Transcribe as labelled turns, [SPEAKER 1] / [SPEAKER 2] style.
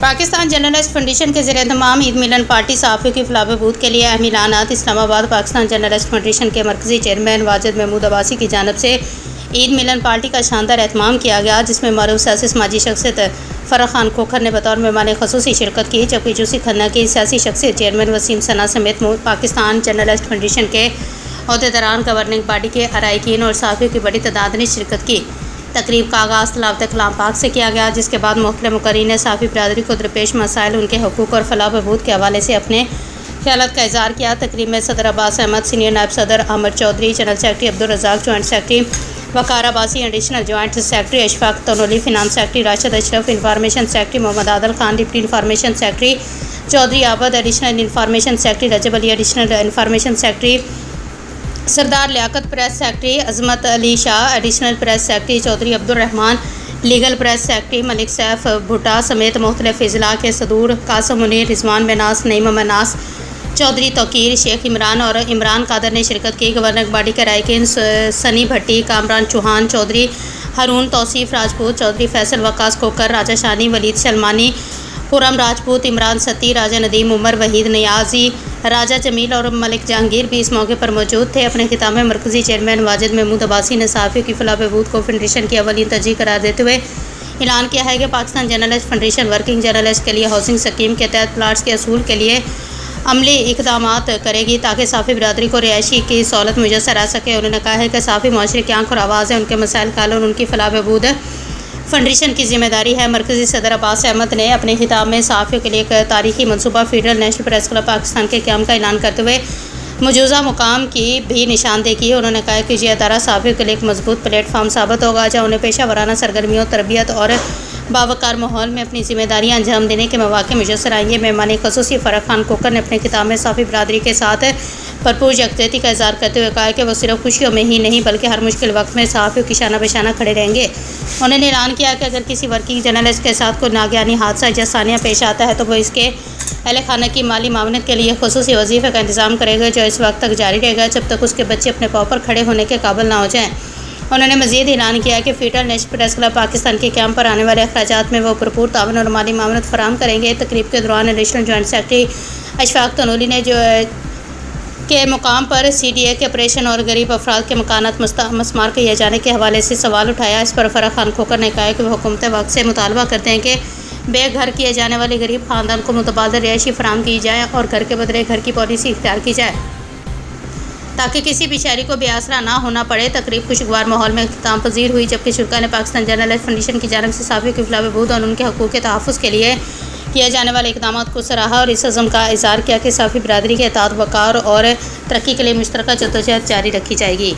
[SPEAKER 1] Pakistan journalist foundation کے زیر اہتمام عید ملن پارٹی صحافیوں کی فلاح بہبود کے لیے اہم اعلانات۔ اسلام آباد پاکستان جرنلسٹ فاؤنڈیشن کے مرکزی چیئرمین واجد محمود عباسی کی جانب سے عید ملن پارٹی کا شاندار اہتمام کیا گیا، جس میں معروف سیاسی سماجی شخصیت فرح خان کھوکھر نے بطور مہمان خصوصی شرکت کی، جبکہ جوسی کھنہ کی سیاسی شخصیت چیئرمین وسیم ثنا سمیت پاکستان جرنلسٹ فاؤنڈیشن کے عہدیداران، گورننگ باڈی کے اراکین اور صحافیوں کی بڑی تعداد نے شرکت کی۔ تقریب کا آغاز تلاوت کلام پاک سے کیا گیا، جس کے بعد مختلف مقررین نے صحافی برادری کو درپیش مسائل، ان کے حقوق اور فلاح بہبود کے حوالے سے اپنے خیالات کا اظہار کیا۔ تقریب میں صدر عباس احمد، سینئر نائب صدر Amir Chaudhry, general secretary Abdul Razzaq, joint secretary Waqar Abbasi, additional joint secretary Ashfaq Tanoli, finance secretary Rashid Ashraf, information secretary Muhammad Adil Khan, deputy information secretary Chaudhry Abid, additional information secretary Rajab Ali, additional information secretary Sardar Liaqat, press secretary Azmat Ali Shah, additional press secretary Chaudhry Abdul Rehman, legal press secretary Malik Saif Bhatta سمیت مختلف اضلاع کے صدور قاسم منیر، رضوان مناس، نعیم مناس، چودھری توقیر، شیخ عمران اور عمران قادر نے شرکت کی۔ گورننگ باڈی کے اراکین سنی بھٹی، کامران چوہان، چودھری ہارون توصیف راجپوت، چودھری فیصل وقاص کھوکھر، راجہ شانی، ولید سلمانی، خرم راجپوت، عمران ستی، راجہ ندیم عمر، وحید نیازی، راجہ جمیل اور ملک جہانگیر بھی اس موقع پر موجود تھے۔ اپنے خطاب میں مرکزی چیئرمین واجد محمود عباسی نے صحافیوں کی فلاح بہبود کو فاؤنڈیشن کی اولین ترجیح قرار دیتے ہوئے اعلان کیا ہے کہ Pakistan journalist foundation working journalist کے لیے ہاؤسنگ اسکیم کے تحت پلاٹس کے حصول کے لیے عملی اقدامات کرے گی، تاکہ صحافی برادری کو رہائشی کی سہولت میسر آ سکے۔ انہوں نے کہا ہے کہ صحافی معاشرے کی آنکھ اور آواز ہے، ان کے مسائل کا حل اور ان کی فلاح بہبود فاؤنڈیشن کی ذمہ داری ہے۔ مرکزی صدر عباس احمد نے اپنے خطاب میں صحافیوں کے لیے ایک تاریخی منصوبہ federal national press club Pakistan کے قیام کا اعلان کرتے ہوئے مجوزہ مقام کی بھی نشاندہی کی۔ انہوں نے کہا کہ یہ ادارہ صحافیوں کے لیے ایک مضبوط پلیٹ فارم ثابت ہوگا، جہاں انہیں پیشہ ورانہ سرگرمیوں، تربیت اور باوقار ماحول میں اپنی ذمہ داریاں انجام دینے کے مواقع میسر آئیں گے۔ مہمان خصوصی فرح خان کھوکھر نے اپنے خطاب میں صحافی برادری کے ساتھ بھرپور یکجہتی کا اظہار کرتے ہوئے کہا کہ وہ صرف خوشیوں میں ہی نہیں بلکہ ہر مشکل وقت میں صحافیوں کی شانہ بشانہ کھڑے رہیں گے۔ انہوں نے اعلان کیا کہ اگر کسی ورکنگ جرنلسٹ کے ساتھ کوئی ناگہانی حادثہ یا ثانیہ پیش آتا ہے تو وہ اس کے اہل خانہ کی مالی معاونت کے لیے خصوصی وظیفے کا انتظام کرے گا، جو اس وقت تک جاری رہے گا جب تک اس کے بچے اپنے پاؤں پر کھڑے ہونے کے قابل نہ ہو جائیں۔ انہوں نے مزید اعلان کیا کہ federal national press club Pakistan کے قیام پر آنے والے اخراجات میں وہ بھرپور تعاون اور مالی معاونت فراہم کریں گے۔ تقریب کے دوران additional joint secretary Ashfaq Tanoli نے کے مقام پر سی ڈی اے کے آپریشن اور غریب افراد کے مکانات مسمار کیے جانے کے حوالے سے سوال اٹھایا۔ اس پر فرح خان کھوکھر نے کہا کہ وہ حکومت وقت سے مطالبہ کرتے ہیں کہ بے گھر کیے جانے والے غریب خاندان کو متبادل رہائشی فراہم کی جائے اور گھر کے بدلے گھر کی پالیسی اختیار کی جائے، تاکہ کسی بھی شہری کو بے آسرا نہ ہونا پڑے۔ تقریب خوشگوار ماحول میں اختتام پذیر ہوئی، جبکہ شرکاء نے پاکستان جرنلسٹ فاؤنڈیشن کی جانب سے صحافیوں کی فلاح بہبود اور ان کے حقوق کے تحفظ کے لیے کیے جانے والے اقدامات کو سراہا اور اس عزم کا اظہار کیا کہ صحافی برادری کے اطاعت، وقار اور ترقی کے لیے مشترکہ جدوجہد جاری رکھی جائے گی۔